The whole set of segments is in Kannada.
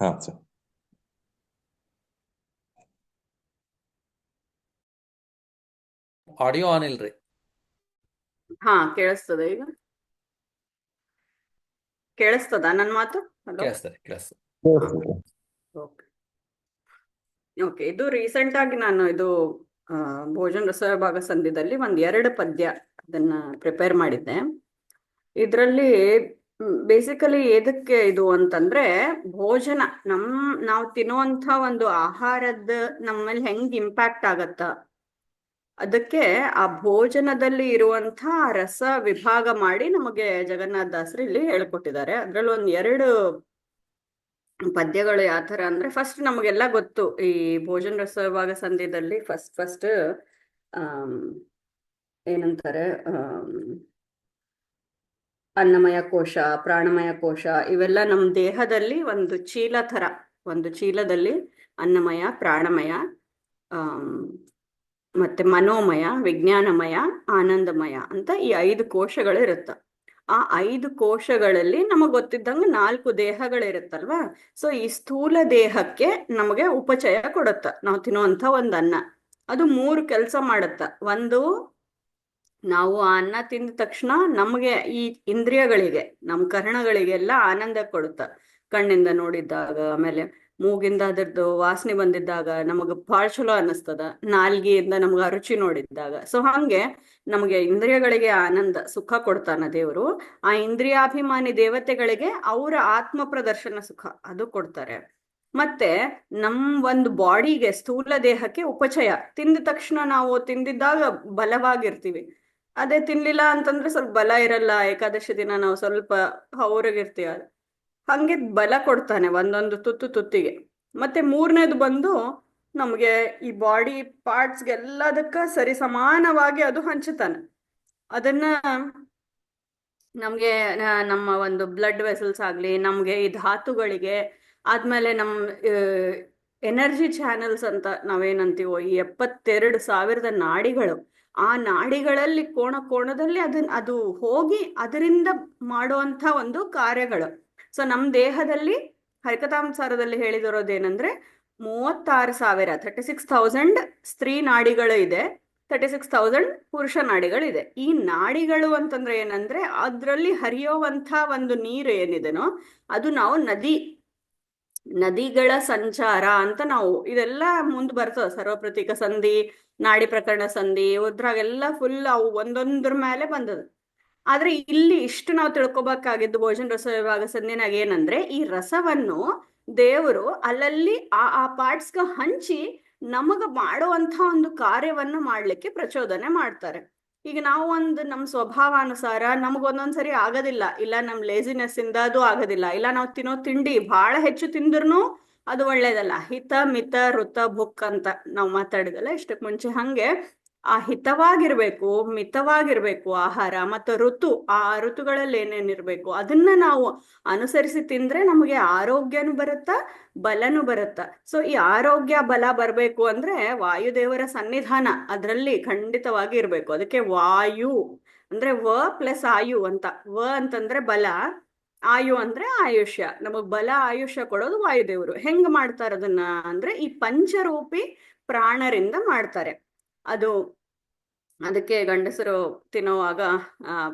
ಹಾ ಸರ್. ಆಡಿಯೋ ಆನ್ ಇಲ್ರಿ. ಹಾ, ಕೇಳಿಸ್ತದ ಈಗ? ಕೇಳಿಸ್ತದ ನನ್ನ ಮಾತು? ಹಲೋ. ಕೇಳಿಸ್ತದೆ. Okay okay. ಇದು ರೀಸೆಂಟ್ ಆಗಿ ನಾನು ಇದು ಭೋಜನ ರಸಭಾಗ ಸಂಧಿದಲ್ಲಿ ಒಂದ್ 2 ಪದ್ಯ ಅದನ್ನ ಪ್ರಿಪೇರ್ ಮಾಡಿದ್ದೆ. ಇದರಲ್ಲಿ ಬೇಸಿಕಲಿ ಎದಕ್ಕೆ ಇದು ಅಂತಂದ್ರೆ, ಭೋಜನ ನಾವು ತಿನ್ನುವಂತ ಒಂದು ಆಹಾರದ ನಮ್ಮಲ್ಲಿ ಹೆಂಗ್ ಇಂಪ್ಯಾಕ್ಟ್ ಆಗತ್ತ, ಅದಕ್ಕೆ ಆ ಭೋಜನದಲ್ಲಿ ಇರುವಂತ ರಸ ವಿಭಾಗ ಮಾಡಿ ನಮಗೆ ಜಗನ್ನಾಥ ದಾಸರು ಇಲ್ಲಿ ಹೇಳ್ಕೊಟ್ಟಿದ್ದಾರೆ. ಅದ್ರಲ್ಲಿ ಒಂದ್ 2 ಪದ್ಯಗಳು ಯಾವ ತರ ಅಂದ್ರೆ, ಫಸ್ಟ್ ನಮಗೆಲ್ಲ ಗೊತ್ತು ಈ ಭೋಜನ ರಸಭಾಗ ಸಂಧಿದಲ್ಲಿ ಫಸ್ಟ್ ಏನಂತಾರೆ, ಅನ್ನಮಯ ಕೋಶ, ಪ್ರಾಣಮಯ ಕೋಶ, ಇವೆಲ್ಲ ನಮ್ಮ ದೇಹದಲ್ಲಿ ಒಂದು ಚೀಲ ತರ, ಒಂದು ಚೀಲದಲ್ಲಿ ಅನ್ನಮಯ, ಪ್ರಾಣಮಯ, ಮತ್ತೆ ಮನೋಮಯ, ವಿಜ್ಞಾನಮಯ, ಆನಂದಮಯ ಅಂತ ಈ 5 ಕೋಶಗಳಿರುತ್ತ. ಆ 5 ಕೋಶಗಳಲ್ಲಿ ನಮಗ್ ಗೊತ್ತಿದ್ದಂಗೆ 4 ದೇಹಗಳಿರುತ್ತಲ್ವಾ. ಸೊ ಈ ಸ್ಥೂಲ ದೇಹಕ್ಕೆ ನಮಗೆ ಉಪಚಯ ಕೊಡುತ್ತ, ನಾವು ತಿನ್ನುವಂತ ಒಂದ್ ಅನ್ನ. ಅದು 3 ಕೆಲಸ ಮಾಡುತ್ತ. ಒಂದು, ನಾವು ಆ ಅನ್ನ ತಿಂದ ತಕ್ಷಣ ನಮಗೆ ಈ ಇಂದ್ರಿಯಗಳಿಗೆ, ನಮ್ಮ ಕರ್ಣಗಳಿಗೆಲ್ಲ ಆನಂದ ಕೊಡುತ್ತ. ಕಣ್ಣಿಂದ ನೋಡಿದ್ದಾಗ, ಆಮೇಲೆ ಮೂಗಿಂದ ಅದರದ್ದು ವಾಸನೆ ಬಂದಿದ್ದಾಗ ನಮಗ ಭಾಳ ಚಲೋ ಅನ್ನಿಸ್ತದ, ನಾಲ್ಗೆಯಿಂದ ನಮ್ಗೆ ರುಚಿ ನೋಡಿದ್ದಾಗ. ಸೊ ಹಂಗೆ ನಮಗೆ ಇಂದ್ರಿಯಗಳಿಗೆ ಆನಂದ, ಸುಖ ಕೊಡ್ತಾನ ದೇವರು. ಆ ಇಂದ್ರಿಯಾಭಿಮಾನಿ ದೇವತೆಗಳಿಗೆ ಅವರ ಆತ್ಮ ಪ್ರದರ್ಶನ ಸುಖ ಅದು ಕೊಡ್ತಾರೆ. ಮತ್ತೆ ಒಂದು ಬಾಡಿಗೆ, ಸ್ಥೂಲ ದೇಹಕ್ಕೆ ಉಪಚಯ. ತಿಂದ ತಕ್ಷಣ ನಾವು ತಿಂದಿದ್ದಾಗ ಬಲವಾಗಿರ್ತೀವಿ. ಅದೇ ತಿನ್ಲಿಲ್ಲ ಅಂತಂದ್ರೆ ಸ್ವಲ್ಪ ಬಲ ಇರಲ್ಲ. ಏಕಾದಶಿ ದಿನ ನಾವು ಸ್ವಲ್ಪ ಹೊರಗಿರ್ತೀವ, ಹಂಗೆ ಬಲ ಕೊಡ್ತಾನೆ ಒಂದೊಂದು ತುತ್ತಿಗೆ. ಮತ್ತೆ 3ನೇದು ಬಂದು ನಮ್ಗೆ ಈ ಬಾಡಿ ಪಾರ್ಟ್ಸ್ಗೆಲ್ಲದಕ್ಕ ಸರಿ ಸಮಾನವಾಗಿ ಅದು ಹಂಚುತ್ತಾನೆ. ಅದನ್ನ ನಮ್ಗೆ ನಮ್ಮ ಒಂದು ಬ್ಲಡ್ ವೆಸಲ್ಸ್ ಆಗ್ಲಿ, ನಮ್ಗೆ ಈ ಧಾತುಗಳಿಗೆ, ಆದ್ಮೇಲೆ ಎನರ್ಜಿ ಚಾನೆಲ್ಸ್ ಅಂತ ನಾವೇನಂತೀವೋ, ಈ 72,000 ನಾಡಿಗಳು, ಆ ನಾಡಿಗಳಲ್ಲಿ ಕೋಣದಲ್ಲಿ ಅದು ಹೋಗಿ ಅದರಿಂದ ಮಾಡುವಂತ ಒಂದು ಕಾರ್ಯಗಳು. ಸೊ ನಮ್ಮ ದೇಹದಲ್ಲಿ ಹರಿಕಥಾಂಸಾರದಲ್ಲಿ ಹೇಳಿದಿರೋದೇನಂದ್ರೆ 36,000 36,000 ಸ್ತ್ರೀ ನಾಡಿಗಳು ಇದೆ, 36,000 ಪುರುಷ ನಾಡಿಗಳಿದೆ. ಈ ನಾಡಿಗಳು ಅಂತಂದ್ರೆ ಏನಂದ್ರೆ, ಅದ್ರಲ್ಲಿ ಹರಿಯೋವಂಥ ಒಂದು ನೀರು ಏನಿದೆನೋ ಅದು ನಾವು ನದಿಗಳ ಸಂಚಾರ ಅಂತ ನಾವು ಇದೆಲ್ಲ ಮುಂದೆ ಬರ್ತದ. ಸರ್ವಪ್ರತೀಕ ಸಂಧಿ, ನಾಡಿ ಪ್ರಕರಣ ಸಂಧಿ, ಉದ್ರಾಗೆಲ್ಲ ಫುಲ್ ಅವು ಒಂದೊಂದ್ರ ಮೇಲೆ ಬಂದದ. ಆದ್ರೆ ಇಲ್ಲಿ ಇಷ್ಟು ನಾವು ತಿಳ್ಕೊಬೇಕಾಗಿದ್ದು ಭೋಜನ ರಸ ವಿಭಾಗ ಸಂಧಿನಾಗ ಏನಂದ್ರೆ, ಈ ರಸವನ್ನು ದೇವರು ಅಲ್ಲಲ್ಲಿ ಆ ಪಾರ್ಟ್ಸ್ಗೆ ಹಂಚಿ ನಮಗ ಮಾಡುವಂತ ಒಂದು ಕಾರ್ಯವನ್ನು ಮಾಡ್ಲಿಕ್ಕೆ ಪ್ರಚೋದನೆ ಮಾಡ್ತಾರೆ. ಈಗ ನಾವು ನಮ್ಮ ಸ್ವಭಾವಾನುಸಾರ ನಮಗೊಂದೊಂದ್ಸರಿ ಆಗೋದಿಲ್ಲ, ಇಲ್ಲ ನಮ್ ಲೇಸಿನೆಸ್ ಇಂದ ಅದು ಆಗೋದಿಲ್ಲ, ಇಲ್ಲ ನಾವು ತಿನ್ನೋ ತಿಂಡಿ ಬಹಳ ಹೆಚ್ಚು ತಿಂದ್ರೂ ಅದು ಒಳ್ಳೇದಲ್ಲ. ಹಿತ ಮಿತ ಋತ ಭುಕ್ ಅಂತ ನಾವು ಮಾತಾಡಿದಲ್ಲ ಇಷ್ಟಕ್ಕೆ ಮುಂಚೆ, ಹಂಗೆ ಆ ಹಿತವಾಗಿರ್ಬೇಕು, ಮಿತವಾಗಿರ್ಬೇಕು ಆಹಾರ, ಮತ್ತು ಆ ಋತುಗಳಲ್ಲಿ ಏನೇನಿರ್ಬೇಕು ಅದನ್ನ ನಾವು ಅನುಸರಿಸಿ ತಿಂದ್ರೆ ನಮಗೆ ಆರೋಗ್ಯನೂ ಬರುತ್ತಾ, ಬಲನೂ ಬರುತ್ತಾ. ಸೊ ಈ ಆರೋಗ್ಯ ಬಲ ಬರ್ಬೇಕು ಅಂದ್ರೆ ವಾಯುದೇವರ ಸನ್ನಿಧಾನ ಅದರಲ್ಲಿ ಖಂಡಿತವಾಗಿ ಇರ್ಬೇಕು. ಅದಕ್ಕೆ ವಾಯು ಅಂದ್ರೆ ವ ಪ್ಲಸ್ ಆಯು ಅಂತ. ವ ಅಂತಂದ್ರೆ ಬಲ, ಆಯು ಅಂದ್ರೆ ಆಯುಷ್ಯ. ನಮಗ್ ಬಲ ಆಯುಷ್ಯ ಕೊಡೋದು ವಾಯುದೇವರು. ಹೆಂಗ್ ಮಾಡ್ತಾರೆ ಅದನ್ನ ಅಂದ್ರೆ, ಈ ಪಂಚರೂಪಿ ಪ್ರಾಣರಿಂದ ಮಾಡ್ತಾರೆ. ಅದಕ್ಕೆ ಗಂಡಸರು ತಿನ್ನುವಾಗ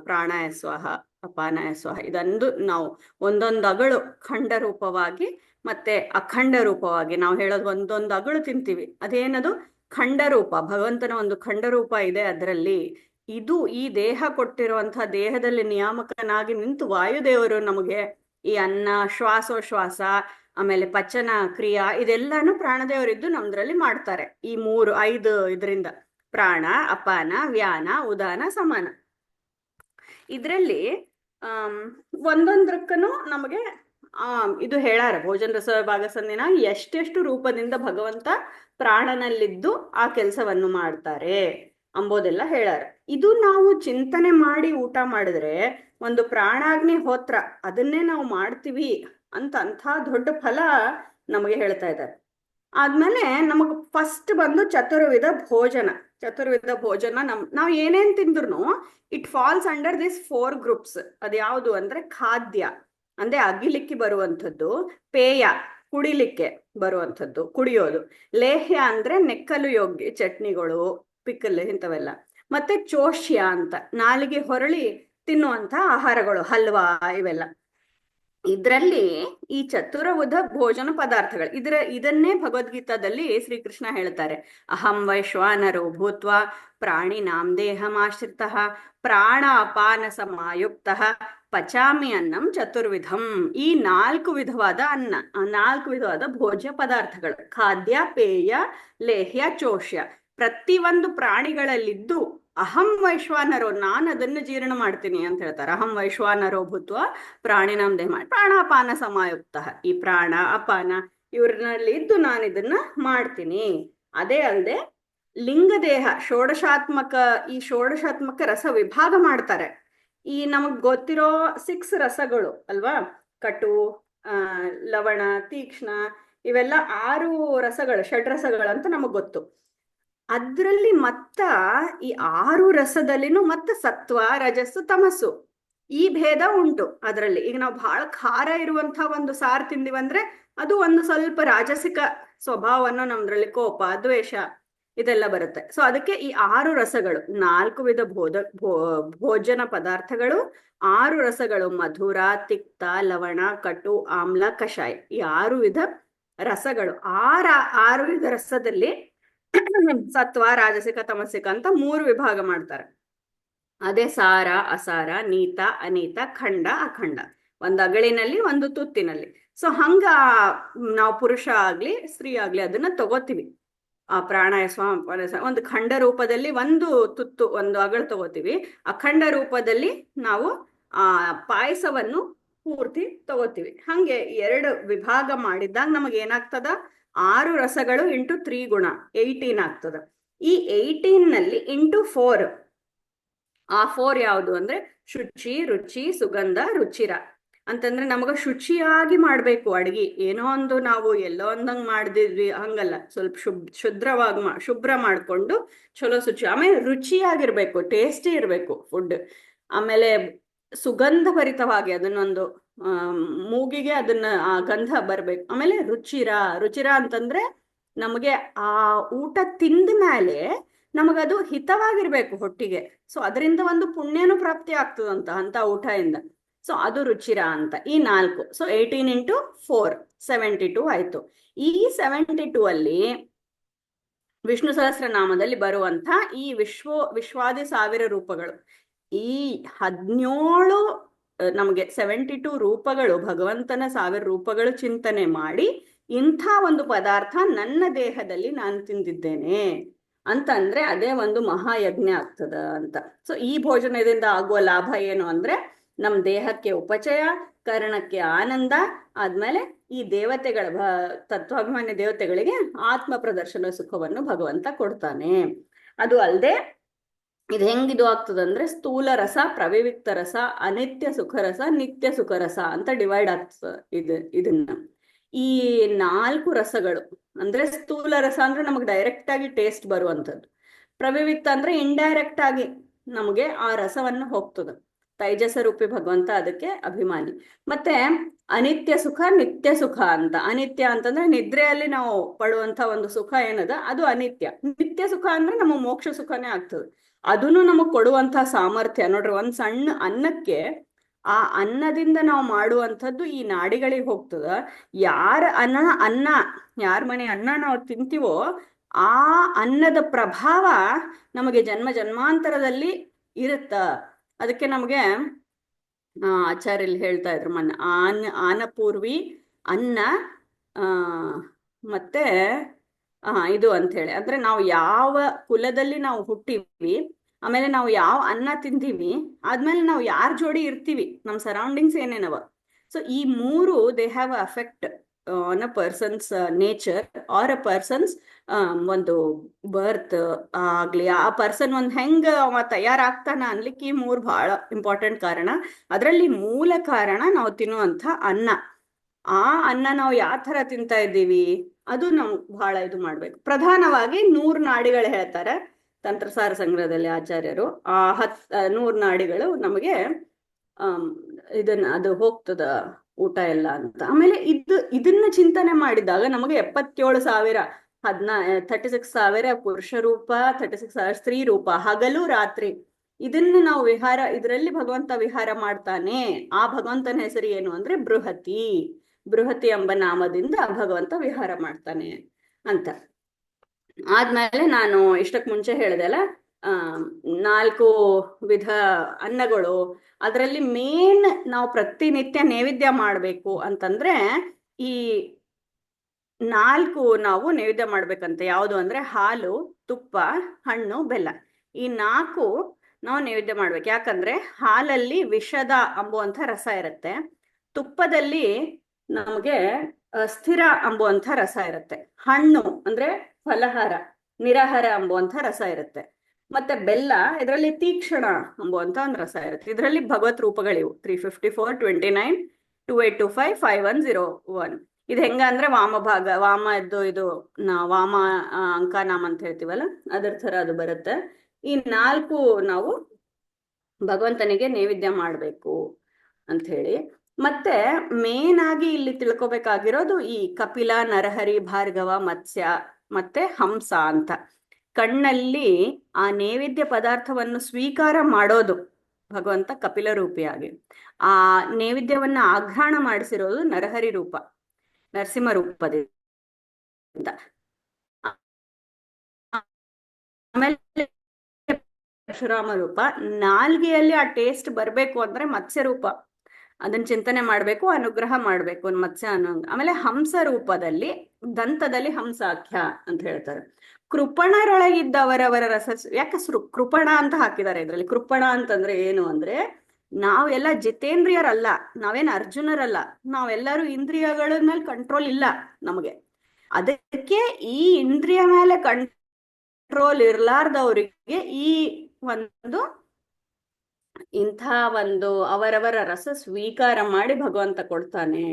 ಪ್ರಾಣಾಯ ಸ್ವಾಹ, ಅಪಾನಾಯ ಸ್ವಾಹ, ಇದಂದು ನಾವು ಒಂದೊಂದು ಅಗಳು ಖಂಡ ರೂಪವಾಗಿ ಮತ್ತೆ ಅಖಂಡ ರೂಪವಾಗಿ ನಾವು ಹೇಳೋದು. ಒಂದೊಂದು ಅಗಳು ತಿಂತೀವಿ, ಅದೇನದು ಖಂಡ ರೂಪ. ಭಗವಂತನ ಒಂದು ಖಂಡ ರೂಪ ಇದೆ ಅದರಲ್ಲಿ. ಇದು ಈ ದೇಹ ಕೊಟ್ಟಿರುವಂತಹ ದೇಹದಲ್ಲಿ ನಿಯಾಮಕನಾಗಿ ನಿಂತು ವಾಯುದೇವರು ನಮಗೆ ಈ ಅನ್ನ, ಶ್ವಾಸೋಶ್ವಾಸ, ಆಮೇಲೆ ಪಚನ ಕ್ರಿಯಾ, ಇದೆಲ್ಲಾನು ಪ್ರಾಣದೇವರಿದ್ದು ನಮ್ದ್ರಲ್ಲಿ ಮಾಡ್ತಾರೆ. ಈ 5 ಇದರಿಂದ ಪ್ರಾಣ, ಅಪಾನ, ವ್ಯಾನ, ಉದಾನ, ಸಮಾನ. ಇದ್ರಲ್ಲಿ ಒಂದೊಂದಕ್ಕೂ ನಮಗೆ ಇದು ಹೇಳಾರ ಭೋಜನ ರಸ ವಿಭಾಗ ಸಂಧಿನ, ಎಷ್ಟೆಷ್ಟು ರೂಪದಿಂದ ಭಗವಂತ ಪ್ರಾಣನಲ್ಲಿದ್ದು ಆ ಕೆಲಸವನ್ನು ಮಾಡ್ತಾರೆ ಅಂಬೋದೆಲ್ಲ ಹೇಳಾರ. ಇದು ನಾವು ಚಿಂತನೆ ಮಾಡಿ ಊಟ ಮಾಡಿದ್ರೆ ಒಂದು ಪ್ರಾಣಾಗ್ನಿ ಹೋತ್ರ ಅದನ್ನೇ ನಾವು ಮಾಡ್ತೀವಿ ಅಂಥ ದೊಡ್ಡ ಫಲ ನಮಗೆ ಹೇಳ್ತಾ ಇದ್ದಾರೆ. ಆದ್ಮೇಲೆ ನಮಗ್ ಫಸ್ಟ್ ಬಂದು ಚತುರ್ವಿಧ ಭೋಜನ. ನಾವು ಏನೇನ್ ತಿಂದ್ರು it falls under this 4 groups. ಅದ್ಯಾವುದು ಅಂದ್ರೆ, ಖಾದ್ಯ ಅಂದ್ರೆ ಅಗಿಲಿಕ್ಕೆ ಬರುವಂಥದ್ದು, ಪೇಯ ಕುಡಿಲಿಕ್ಕೆ ಬರುವಂಥದ್ದು, ಕುಡಿಯೋದು. ಲೇಹ್ಯ ಅಂದ್ರೆ ನೆಕ್ಕಲು ಯೋಗ್ಯ ಚಟ್ನಿಗಳು, ಪಿಕ್ಕಲ್ ಇಂಥವೆಲ್ಲ. ಮತ್ತೆ ಚೋಷ್ಯ ಅಂತ ನಾಲಿಗೆ ಹೊರಳಿ ತಿನ್ನುವಂತ ಆಹಾರಗಳು, ಹಲ್ವಾ ಇವೆಲ್ಲ. ಇದ್ರಲ್ಲಿ ಈ ಚತುರ್ವಿಧ ಭೋಜನ ಪದಾರ್ಥಗಳು, ಇದನ್ನೇ ಭಗವದ್ಗೀತಾದಲ್ಲಿ ಶ್ರೀಕೃಷ್ಣ ಹೇಳ್ತಾರೆ. ಅಹಂ ವೈಶ್ವಾನರೋ ಭೂತ್ವ ಪ್ರಾಣಿನಾಂ ದೇಹಮಾಶ್ರಿತ ಪ್ರಾಣ ಅಪಾನ ಸಮಾಯುಕ್ತ ಪಚಾಮಿ ಅನ್ನಂ ಚತುರ್ವಿಧಂ. ಈ 4 ವಿಧವಾದ ಅನ್ನ, 4 ವಿಧವಾದ ಭೋಜ್ಯ ಪದಾರ್ಥಗಳು, ಖಾದ್ಯ, ಪೇಯ, ಲೇಹ್ಯ, ಚೋಷ್ಯ, ಪ್ರತಿಯೊಂದು ಪ್ರಾಣಿಗಳಲ್ಲಿದ್ದು ಅಹಂ ವೈಶ್ವಾನರೋ, ನಾನು ಅದನ್ನು ಜೀರ್ಣ ಮಾಡ್ತೀನಿ ಅಂತ ಹೇಳ್ತಾರೆ. ಅಹಂ ವೈಶ್ವಾನರೋ ಭೂತ್ವ ಪ್ರಾಣಿನಾಂ ದೇಹ ಪ್ರಾಣಾಪಾನ ಸಮಾಯುಕ್ತ. ಈ ಪ್ರಾಣ ಅಪಾನ ಇವ್ರನಲ್ಲಿ ಇದ್ದು ನಾನು ಇದನ್ನ ಮಾಡ್ತೀನಿ. ಅದೇ ಅಲ್ಲದೆ ಲಿಂಗದೇಹ ಷೋಡಶಾತ್ಮಕ, ಈ ಷೋಡಶಾತ್ಮಕ ರಸ ವಿಭಾಗ ಮಾಡ್ತಾರೆ. ಈ ನಮಗ್ ಗೊತ್ತಿರೋ 6 ರಸಗಳು ಅಲ್ವಾ, ಕಟು, ಲವಣ, ತೀಕ್ಷ್ಣ, ಇವೆಲ್ಲ 6 ರಸಗಳು, ಷಡ್ರಸಗಳು ಅಂತ ನಮಗ್ ಗೊತ್ತು. ಅದ್ರಲ್ಲಿ ಮತ್ತ ಈ 6 ರಸದಲ್ಲಿನೂ ಮತ್ತೆ ಸತ್ವ, ರಜಸ್ಸು, ತಮಸ್ಸು ಈ ಭೇದ ಉಂಟು ಅದರಲ್ಲಿ. ಈಗ ನಾವು ಬಹಳ ಖಾರ ಇರುವಂತಹ ಒಂದು ಸಾರು ತಿಂದಿವಂದ್ರೆ ಅದು ಒಂದು ಸ್ವಲ್ಪ ರಾಜಸಿಕ ಸ್ವಭಾವವನ್ನು ನಮ್ದ್ರಲ್ಲಿ, ಕೋಪ, ದ್ವೇಷ ಇದೆಲ್ಲ ಬರುತ್ತೆ. ಸೊ ಅದಕ್ಕೆ ಈ 6 ರಸಗಳು, 4 ವಿಧ ಭೋಜನ ಪದಾರ್ಥಗಳು, 6 ರಸಗಳು, ಮಧುರ, ತಿಕ್ತ, ಲವಣ, ಕಟು, ಆಮ್ಲ, ಕಷಾಯ, ಈ 6 ವಿಧ ರಸಗಳು. 6 ವಿಧ ರಸದಲ್ಲಿ ಸತ್ವ, ರಾಜಸಿಕ, ತಮಸಿಕ ಅಂತ 3 ವಿಭಾಗ ಮಾಡ್ತಾರೆ. ಅದೇ ಸಾರ, ಅಸಾರ, ನೀತ, ಅನೀತ, ಖಂಡ, ಅಖಂಡ, ಒಂದು ಅಗಳಿನಲ್ಲಿ ಒಂದು ತುತ್ತಿನಲ್ಲಿ. ಸೊ ಹಂಗ ನಾವು ಪುರುಷ ಆಗ್ಲಿ ಸ್ತ್ರೀ ಆಗ್ಲಿ ಅದನ್ನ ತಗೋತೀವಿ. ಆ ಪ್ರಾಣಾಯ ಒಂದು ಖಂಡ ರೂಪದಲ್ಲಿ ಒಂದು ತುತ್ತು, ಒಂದು ಅಗಳು ತಗೋತೀವಿ. ಅಖಂಡ ರೂಪದಲ್ಲಿ ನಾವು ಆ ಪಾಯಸವನ್ನು ಪೂರ್ತಿ ತಗೋತೀವಿ. ಹಂಗೆ 2 ವಿಭಾಗ ಮಾಡಿದಾಗ ನಮಗೆ ಏನಾಗ್ತದ, 6 ರಸಗಳು ಇಂಟು 3 ಗುಣ 18 ಆಗ್ತದ. ಈ 18 ನಲ್ಲಿ ಇಂಟು 4, ಆ 4 ಯಾವುದು ಅಂದ್ರೆ ಶುಚಿ, ರುಚಿ, ಸುಗಂಧ, ರುಚಿರ ಅಂತಂದ್ರೆ ನಮಗ ಶುಚಿಯಾಗಿ ಮಾಡ್ಬೇಕು ಅಡ್ಗಿ. ಏನೋ ಒಂದು ನಾವು ಎಲ್ಲೋ ಒಂದಂಗ್ ಮಾಡಿದ್ವಿ ಹಂಗಲ್ಲ, ಸ್ವಲ್ಪ ಶುಭ್ರ ಮಾಡ್ಕೊಂಡು ಚಲೋ ಶುಚಿ. ಆಮೇಲೆ ರುಚಿಯಾಗಿರ್ಬೇಕು, ಟೇಸ್ಟಿ ಇರ್ಬೇಕು ಫುಡ್. ಆಮೇಲೆ ಸುಗಂಧ ಭರಿತವಾಗಿ ಅದನ್ನೊಂದು ಮೂಗಿಗೆ ಅದನ್ನ ಆ ಗಂಧ ಬರ್ಬೇಕು. ಆಮೇಲೆ ರುಚಿರ ಅಂತಂದ್ರೆ ನಮಗೆ ಆ ಊಟ ತಿಂದ ಮೇಲೆ ನಮಗದು ಹಿತವಾಗಿರ್ಬೇಕು ಹೊಟ್ಟಿಗೆ. ಸೊ ಅದರಿಂದ ಒಂದು ಪುಣ್ಯನೂ ಪ್ರಾಪ್ತಿ ಆಗ್ತದಂತ ಅಂತ ಊಟದಿಂದ. ಸೊ ಅದು ರುಚಿರ ಅಂತ. ಈ 4, ಸೊ 18 ಇಂಟು 4 72 ಆಯ್ತು. ಈ 72 ಅಲ್ಲಿ ವಿಷ್ಣು ಸಹಸ್ರನಾಮದಲ್ಲಿ ಬರುವಂತ ಈ ವಿಶ್ವಾದಿ 1000 ರೂಪಗಳು, ಈ 17 ನಮಗೆ 72 ರೂಪಗಳು, ಭಗವಂತನ 1000 ರೂಪಗಳು ಚಿಂತನೆ ಮಾಡಿ ಇಂಥ ಒಂದು ಪದಾರ್ಥ ನನ್ನ ದೇಹದಲ್ಲಿ ನಾನು ತಿಂದಿದ್ದೇನೆ ಅಂತಂದ್ರೆ ಅದೇ ಒಂದು ಮಹಾಯಜ್ಞ ಆಗ್ತದ ಅಂತ. ಸೊ ಈ ಭೋಜನದಿಂದ ಆಗುವ ಲಾಭ ಏನು ಅಂದ್ರೆ ನಮ್ಮ ದೇಹಕ್ಕೆ ಉಪಚಯ, ಕರ್ಣಕ್ಕೆ ಆನಂದ, ಆದ್ಮೇಲೆ ಈ ದೇವತೆಗಳ ತತ್ವಾಭಿಮಾನಿ ದೇವತೆಗಳಿಗೆ ಆತ್ಮ ಪ್ರದರ್ಶನ ಸುಖವನ್ನು ಭಗವಂತ ಕೊಡ್ತಾನೆ. ಅದು ಅಲ್ಲದೆ ಇದು ಹೆಂಗಿದು ಆಗ್ತದಂದ್ರೆ ಸ್ಥೂಲ ರಸ, ಪ್ರವಿವಿಕ್ತ ರಸ, ಅನಿತ್ಯ ಸುಖರಸ, ನಿತ್ಯ ಸುಖರಸ ಅಂತ ಡಿವೈಡ್ ಆಗ್ತದೆ ಇದನ್ನ. ಈ 4 ರಸಗಳು ಅಂದ್ರೆ ಸ್ಥೂಲ ರಸ ಅಂದ್ರೆ ನಮಗೆ ಡೈರೆಕ್ಟ್ ಆಗಿ ಟೇಸ್ಟ್ ಬರುವಂಥದ್ದು. ಪ್ರವಿವಿಕ್ತ ಅಂದ್ರೆ ಇಂಡೈರೆಕ್ಟ್ ಆಗಿ ನಮಗೆ ಆ ರಸವನ್ನು ಹೋಗ್ತದೆ. ತೈಜಸ ರೂಪಿ ಭಗವಂತ ಅದಕ್ಕೆ ಅಭಿಮಾನಿ. ಮತ್ತೆ ಅನಿತ್ಯ ಸುಖ, ನಿತ್ಯ ಸುಖ ಅಂತ. ಅನಿತ್ಯ ಅಂತಂದ್ರೆ ನಿದ್ರೆಯಲ್ಲಿ ನಾವು ಪಡುವಂತ ಒಂದು ಸುಖ ಏನದ ಅದು ಅನಿತ್ಯ. ನಿತ್ಯ ಸುಖ ಅಂದ್ರೆ ನಮ್ಮ ಮೋಕ್ಷ ಸುಖನೇ ಆಗ್ತದೆ. ಅದನ್ನು ನಮಗ್ ಕೊಡುವಂತ ಸಾಮರ್ಥ್ಯ ನೋಡ್ರಿ. ಒಂದ್ ಸಣ್ಣ ಅನ್ನಕ್ಕೆ, ಆ ಅನ್ನದಿಂದ ನಾವು ಮಾಡುವಂಥದ್ದು ಈ ನಾಡಿಗಳಿಗೆ ಹೋಗ್ತದ. ಯಾರ ಅನ್ನ ಯಾರ ಮನೆ ಅನ್ನ ನಾವು ತಿಂತೀವೋ ಆ ಅನ್ನದ ಪ್ರಭಾವ ನಮಗೆ ಜನ್ಮ ಜನ್ಮಾಂತರದಲ್ಲಿ ಇರುತ್ತ. ಅದಕ್ಕೆ ನಮಗೆ ಆಚಾರ್ಯಲ್ಲಿ ಹೇಳ್ತಾ ಇದ್ರು ಆನಪೂರ್ವಿ ಅನ್ನ ಮತ್ತೆ ಇದು ಅಂತ ಹೇಳಿ. ಅಂದ್ರೆ ನಾವು ಯಾವ ಕುಲದಲ್ಲಿ ನಾವು ಹುಟ್ಟಿವಿ, ಆಮೇಲೆ ನಾವು ಯಾವ ಅನ್ನ ತಿಂತೀವಿ, ಆದ್ಮೇಲೆ ನಾವು ಯಾರ ಜೋಡಿ ಇರ್ತೀವಿ, ನಮ್ಮ ಸರೌಂಡಿಂಗ್ಸ್ ಏನೇನವ. ಸೊ ಈ 3 they have affect on a person's nature or a person's ಒಂದು ಬರ್ತ್ ಆಗ್ಲಿ, ಆ ಪರ್ಸನ್ ಒಂದ್ ಹೆಂಗ ಅವ ತಯಾರಾಗ್ತಾನ ಅನ್ಲಿಕ್ಕೆ ಈ 3 ಬಹಳ ಇಂಪಾರ್ಟೆಂಟ್ ಕಾರಣ. ಅದರಲ್ಲಿ ಮೂಲ ಕಾರಣ ನಾವು ತಿನ್ನುವಂಥ ಅನ್ನ. ಆ ಅನ್ನ ನಾವು ಯಾವ ತರ ತಿಂತಾ ಇದ್ದೀವಿ ಅದು ನಾವು ಬಹಳ ಇದು ಮಾಡ್ಬೇಕು. ಪ್ರಧಾನವಾಗಿ 100 ನಾಡಿಗಳು ಹೇಳ್ತಾರೆ ತಂತ್ರಸಾರ ಸಂಗ್ರಹದಲ್ಲಿ ಆಚಾರ್ಯರು. ಆ 100 ನಾಡಿಗಳು ನಮಗೆ ಇದನ್ನ ಅದು ಹೋಗ್ತದ ಊಟ ಎಲ್ಲ ಅಂತ. ಆಮೇಲೆ ಇದನ್ನ ಚಿಂತನೆ ಮಾಡಿದಾಗ ನಮಗೆ 77,000 36,000 ಪುರುಷ ರೂಪ, 36,000 ಸ್ತ್ರೀ ರೂಪ, ಹಗಲು ರಾತ್ರಿ. ಇದನ್ನು ನಾವು ಇದರಲ್ಲಿ ಭಗವಂತ ವಿಹಾರ ಮಾಡ್ತಾನೆ. ಆ ಭಗವಂತನ ಹೆಸರು ಏನು ಅಂದ್ರೆ ಬೃಹತಿ. ಬೃಹತಿ ಎಂಬ ನಾಮದಿಂದ ಭಗವಂತ ವಿಹಾರ ಮಾಡ್ತಾನೆ ಅಂತ. ಆದ್ಮೇಲೆ ನಾನು ಇಷ್ಟಕ್ ಮುಂಚೆ ಹೇಳಿದೆ ಅಲ್ಲ, 4 ವಿಧ ಅನ್ನಗಳು. ಅದರಲ್ಲಿ ಮೇನ್ ನಾವು ಪ್ರತಿನಿತ್ಯ ನೈವೇದ್ಯ ಮಾಡ್ಬೇಕು ಅಂತಂದ್ರೆ ಈ 4 ನಾವು ನೈವೇದ್ಯ ಮಾಡ್ಬೇಕಂತೆ. ಯಾವುದು ಅಂದ್ರೆ ಹಾಲು, ತುಪ್ಪ, ಹಣ್ಣು, ಬೆಲ್ಲ. ಈ 4 ನಾವು ನೈವೇದ್ಯ ಮಾಡ್ಬೇಕು. ಯಾಕಂದ್ರೆ ಹಾಲಲ್ಲಿ ವಿಷದ ಅಂಬುವಂಥ ರಸ ಇರುತ್ತೆ, ತುಪ್ಪದಲ್ಲಿ ನಮಗೆ ಸ್ಥಿರ ಅಂಬುವಂಥ ರಸ ಇರುತ್ತೆ, ಹಣ್ಣು ಅಂದ್ರೆ ಫಲಹಾರ ನಿರಾಹಾರ ಅಂಬುವಂಥ ರಸ ಇರುತ್ತೆ, ಮತ್ತೆ ಬೆಲ್ಲ ಇದರಲ್ಲಿ ತೀಕ್ಷಣ ಅಂಬುವಂಥ ಒಂದು ರಸ ಇರುತ್ತೆ. ಇದರಲ್ಲಿ ಭಗವತ್ ರೂಪಗಳಿವು 354, 29, 2825, 5101. ಇದು ಹೆಂಗ ಅಂದ್ರೆ ವಾಮ ಇದು ವಾಮ ಅಂಕನಾಮ ಅಂತ ಹೇಳ್ತೀವಲ್ಲ, ಅದರ ತರ ಅದು ಬರುತ್ತೆ. ಈ 4 ನಾವು ಭಗವಂತನಿಗೆ ನೈವೇದ್ಯ ಮಾಡ್ಬೇಕು ಅಂತ ಹೇಳಿ. ಮತ್ತೆ ಮೇನ್ ಆಗಿ ಇಲ್ಲಿ ತಿಳ್ಕೊಬೇಕಾಗಿರೋದು ಈ ಕಪಿಲ, ನರಹರಿ, ಭಾರ್ಗವ, ಮತ್ಸ್ಯ ಮತ್ತೆ ಹಂಸ ಅಂತ. ಕಣ್ಣಲ್ಲಿ ಆ ನೈವೇದ್ಯ ಪದಾರ್ಥವನ್ನು ಸ್ವೀಕಾರ ಮಾಡೋದು ಭಗವಂತ ಕಪಿಲ ರೂಪಿಯಾಗಿ. ಆ ನೈವೇದ್ಯವನ್ನ ಆಘ್ರಾಣ ಮಾಡಿಸಿರೋದು ನರಹರಿ ರೂಪ, ನರಸಿಂಹ ರೂಪದಿಂದ. ಆಮೇಲೆ ಪರಶುರಾಮ ರೂಪ. ನಾಲ್ಗೆಯಲ್ಲಿ ಆ ಟೇಸ್ಟ್ ಬರ್ಬೇಕು ಅಂದ್ರೆ ಮತ್ಸ್ಯ ರೂಪ, ಅದನ್ನ ಚಿಂತನೆ ಮಾಡ್ಬೇಕು, ಅನುಗ್ರಹ ಮಾಡ್ಬೇಕು ಮತ್ಸ್ಯ ಅನ್ನೋ. ಆಮೇಲೆ ಹಂಸ ರೂಪದಲ್ಲಿ ದಂತದಲ್ಲಿ ಹಂಸಾಖ್ಯ ಅಂತ ಹೇಳ್ತಾರೆ. ಕೃಪಣರೊಳಗಿದ್ದವರವರ ರಸ. ಯಾಕೆ ಕೃಪಣ ಅಂತ ಹಾಕಿದ್ದಾರೆ ಇದರಲ್ಲಿ? ಕೃಪಣ ಅಂತಂದ್ರೆ ಏನು ಅಂದ್ರೆ, ನಾವೆಲ್ಲ ಜಿತೇಂದ್ರಿಯರಲ್ಲ, ನಾವೇನ್ ಅರ್ಜುನರಲ್ಲ, ನಾವೆಲ್ಲರೂ ಇಂದ್ರಿಯಗಳ ಮೇಲೆ ಕಂಟ್ರೋಲ್ ಇಲ್ಲ ನಮಗೆ. ಅದಕ್ಕೆ ಈ ಇಂದ್ರಿಯ ಮೇಲೆ ಕಂಟ್ರೋಲ್ ಇರ್ಲಾರ್ದವರಿಗೆ ಈ ಒಂದು ಇಂಥ ಒಂದು ಅವರವರ ರಸ ಸ್ವೀಕಾರ ಮಾಡಿ ಭಗವಂತ ಕೊಡ್ತಾನೆ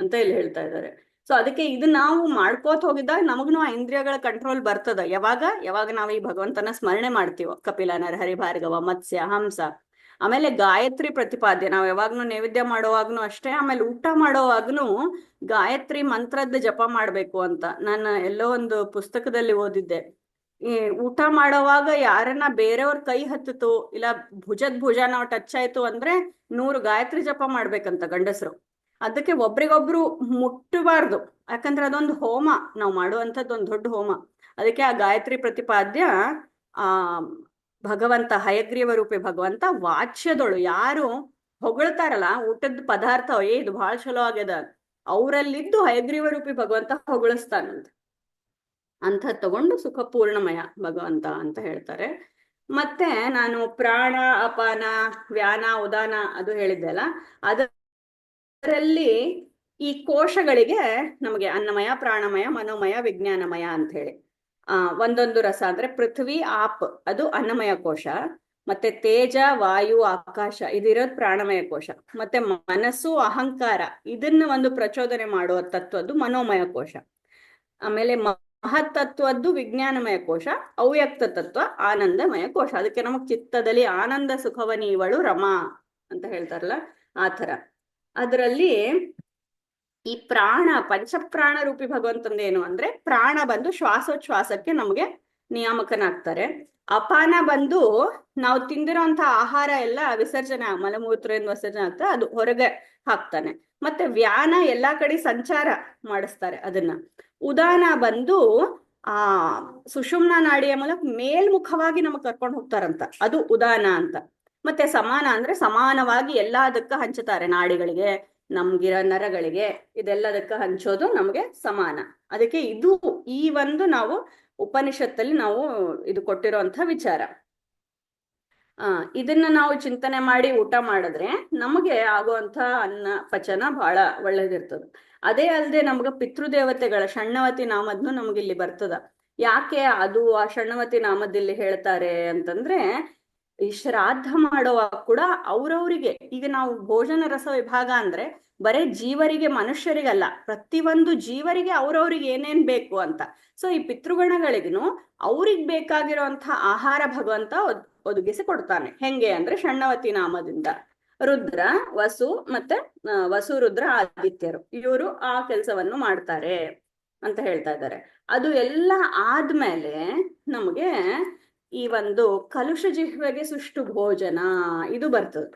ಅಂತ ಇಲ್ಲಿ ಹೇಳ್ತಾ ಇದ್ದಾರೆ. ಸೊ ಅದಕ್ಕೆ ಇದು ನಾವು ಮಾಡ್ಕೋತ ಹೋಗಿದ್ದಾಗ ನಮಗ್ನು ಆ ಇಂದ್ರಿಯಗಳ ಕಂಟ್ರೋಲ್ ಬರ್ತದ. ಯಾವಾಗ ನಾವು ಈ ಭಗವಂತನ ಸ್ಮರಣೆ ಮಾಡ್ತೀವೋ, ಕಪಿಲ, ನರಹರಿ, ಭಾರ್ಗವ, ಮತ್ಸ್ಯ, ಹಂಸ. ಆಮೇಲೆ ಗಾಯತ್ರಿ ಪ್ರತಿಪಾದ್ಯ. ನಾವು ಯಾವಾಗ್ನು ನೈವೇದ್ಯ ಮಾಡೋವಾಗ್ನು ಅಷ್ಟೇ, ಆಮೇಲೆ ಊಟ ಮಾಡೋವಾಗ್ನು ಗಾಯತ್ರಿ ಮಂತ್ರದ ಜಪ ಮಾಡ್ಬೇಕು ಅಂತ ನಾನು ಎಲ್ಲೋ ಒಂದು ಪುಸ್ತಕದಲ್ಲಿ ಓದಿದ್ದೆ. ಈ ಊಟ ಮಾಡೋವಾಗ ಯಾರನ್ನ ಬೇರೆಯವ್ರ ಕೈ ಹತ್ತಿತು ಇಲ್ಲ ಭುಜ ನಾವು ಟಚ್ ಆಯ್ತು ಅಂದ್ರೆ 100 ಗಾಯತ್ರಿ ಜಪ ಮಾಡ್ಬೇಕಂತ ಗಂಡಸರು. ಅದಕ್ಕೆ ಒಬ್ರಿಗೊಬ್ರು ಮುಟ್ಟಬಾರ್ದು, ಯಾಕಂದ್ರೆ ಅದೊಂದು ಹೋಮ, ನಾವು ಮಾಡುವಂಥದ್ದು ಒಂದು ದೊಡ್ಡ ಹೋಮ. ಅದಕ್ಕೆ ಆ ಗಾಯತ್ರಿ ಪ್ರತಿಪಾದ್ಯ ಆ ಭಗವಂತ ಹಯಗ್ರೀವ ರೂಪಿ ಭಗವಂತ ವಾಚ್ಯದೊಳು ಯಾರು ಹೊಗಳ್ತಾರಲ್ಲ ಊಟದ ಪದಾರ್ಥ, ಇದು ಬಹಳ ಚಲೋ ಆಗ್ಯದ, ಅವರಲ್ಲಿದ್ದು ಹಯಗ್ರೀವ ರೂಪಿ ಭಗವಂತ ಹೊಗಳಿಸ್ತಾನಂತ. ಅಂತ ತಗೊಂಡು ಸುಖಪೂರ್ಣಮಯ ಭಗವಂತ ಅಂತ ಹೇಳ್ತಾರೆ. ಮತ್ತೆ ನಾನು ಪ್ರಾಣ, ಅಪಾನ, ವ್ಯಾನ, ಉದಾನ ಅದು ಹೇಳಿದ್ದೆ ಅಲ್ಲ, ಅದರಲ್ಲಿ ಈ ಕೋಶಗಳಿಗೆ ನಮಗೆ ಅನ್ನಮಯ, ಪ್ರಾಣಮಯ, ಮನೋಮಯ, ವಿಜ್ಞಾನಮಯ ಅಂತ ಹೇಳಿ ಒಂದೊಂದು ರಸ. ಅಂದ್ರೆ ಪೃಥ್ವಿ, ಆಪ್ ಅದು ಅನ್ನಮಯ ಕೋಶ, ಮತ್ತೆ ತೇಜ, ವಾಯು, ಆಕಾಶ ಇದಿರೋದು ಪ್ರಾಣಮಯ ಕೋಶ, ಮತ್ತೆ ಮನಸ್ಸು, ಅಹಂಕಾರ ಇದನ್ನ ಒಂದು ಪ್ರಚೋದನೆ ಮಾಡುವ ತತ್ವದ್ದು ಮನೋಮಯ ಕೋಶ. ಆಮೇಲೆ ಮಹತ್ತತ್ವದ್ದು ವಿಜ್ಞಾನಮಯ ಕೋಶ, ಅವ್ಯಕ್ತ ತತ್ವ ಆನಂದಮಯ ಕೋಶ. ಅದಕ್ಕೆ ನಮಗ್ ಚಿತ್ತದಲ್ಲಿ ಆನಂದ ಸುಖವ ನೀವಳು ರಮಾ ಅಂತ ಹೇಳ್ತಾರಲ್ಲ ಆ ಥರ. ಅದರಲ್ಲಿ ಈ ಪ್ರಾಣ, ಪಂಚಪ್ರಾಣ ರೂಪಿ ಭಗವಂತಂದೇನು ಅಂದ್ರೆ, ಪ್ರಾಣ ಬಂದು ಶ್ವಾಸೋಚ್ಛ್ವಾಸಕ್ಕೆ ನಮಗೆ ನಿಯಾಮಕನಾಗ್ತಾರೆ. ಅಪಾನ ಬಂದು ನಾವು ತಿಂದಿರೋಂಥ ಆಹಾರ ಎಲ್ಲ ವಿಸರ್ಜನೆ, ಮಲಮೂತ್ರದಿಂದ ವಿಸರ್ಜನೆ ಆಗ್ತದೆ, ಅದು ಹೊರಗೆ ಹಾಕ್ತಾನೆ. ಮತ್ತೆ ವ್ಯಾನ ಎಲ್ಲಾ ಕಡೆ ಸಂಚಾರ ಮಾಡಿಸ್ತಾರೆ ಅದನ್ನ. ಉದಾನ ಬಂದು ಆ ಸುಷುಮ್ನ ನಾಡಿಯ ಮೂಲಕ ಮೇಲ್ಮುಖವಾಗಿ ನಮಗ್ ಕರ್ಕೊಂಡು ಹೋಗ್ತಾರಂತ, ಅದು ಉದಾನ ಅಂತ. ಮತ್ತೆ ಸಮಾನ ಅಂದ್ರೆ ಸಮಾನವಾಗಿ ಎಲ್ಲದಕ್ಕ ಹಂಚುತ್ತಾರೆ, ನಾಡಿಗಳಿಗೆ, ನಮ್ಗಿರೋ ನರಗಳಿಗೆ, ಇದೆಲ್ಲದಕ್ಕ ಹಂಚೋದು ನಮ್ಗೆ ಸಮಾನ. ಅದಕ್ಕೆ ಇದು ಈ ಒಂದು ನಾವು ಉಪನಿಷತ್ತಲ್ಲಿ ನಾವು ಇದು ಕೊಟ್ಟಿರೋಂಥ ವಿಚಾರ. ಇದನ್ನ ನಾವು ಚಿಂತನೆ ಮಾಡಿ ಊಟ ಮಾಡಿದ್ರೆ ನಮಗೆ ಆಗುವಂಥ ಅನ್ನ ಪಚನ ಬಹಳ ಒಳ್ಳೇದಿರ್ತದ. ಅದೇ ಅಲ್ಲದೆ ನಮ್ಗ ಪಿತೃದೇವತೆಗಳ ಷಣ್ಣವತಿ ನಾಮದ್ನು ನಮ್ಗಿಲ್ಲಿ ಬರ್ತದ. ಯಾಕೆ ಅದು ಆ ಷಣ್ಣವತಿ ನಾಮದಲ್ಲಿ ಹೇಳ್ತಾರೆ ಅಂತಂದ್ರೆ, ಈ ಶ್ರಾದ್ದ ಮಾಡುವಾಗ ಕೂಡ ಅವ್ರವ್ರಿಗೆ, ಈಗ ನಾವು ಭೋಜನ ರಸ ವಿಭಾಗ ಅಂದ್ರೆ ಬರೇ ಜೀವರಿಗೆ, ಮನುಷ್ಯರಿಗಲ್ಲ, ಪ್ರತಿಯೊಂದು ಜೀವರಿಗೆ ಅವ್ರವ್ರಿಗೆ ಏನೇನ್ ಬೇಕು ಅಂತ. ಸೊ ಈ ಪಿತೃಗಣಗಳಿಗೂ ಅವ್ರಿಗೆ ಬೇಕಾಗಿರುವಂತಹ ಆಹಾರ ಭಗವಂತ ಒದಗಿಸಿ ಕೊಡ್ತಾನೆ. ಹೆಂಗೆ ಅಂದ್ರೆ ಷಣ್ಣವತಿ ನಾಮದಿಂದ. ರುದ್ರ, ವಸು ಮತ್ತೆ ವಸು, ರುದ್ರ, ಆದಿತ್ಯರು ಇವರು ಆ ಕೆಲಸವನ್ನು ಮಾಡ್ತಾರೆ ಅಂತ ಹೇಳ್ತಾ ಇದ್ದಾರೆ. ಅದು ಎಲ್ಲ ಆದ್ಮೇಲೆ ನಮಗೆ ಈ ಒಂದು ಕಲುಷ ಜಿಹ್ವೆಗೆ ಸುಷ್ಟು ಭೋಜನ ಇದು ಬರ್ತದೆ.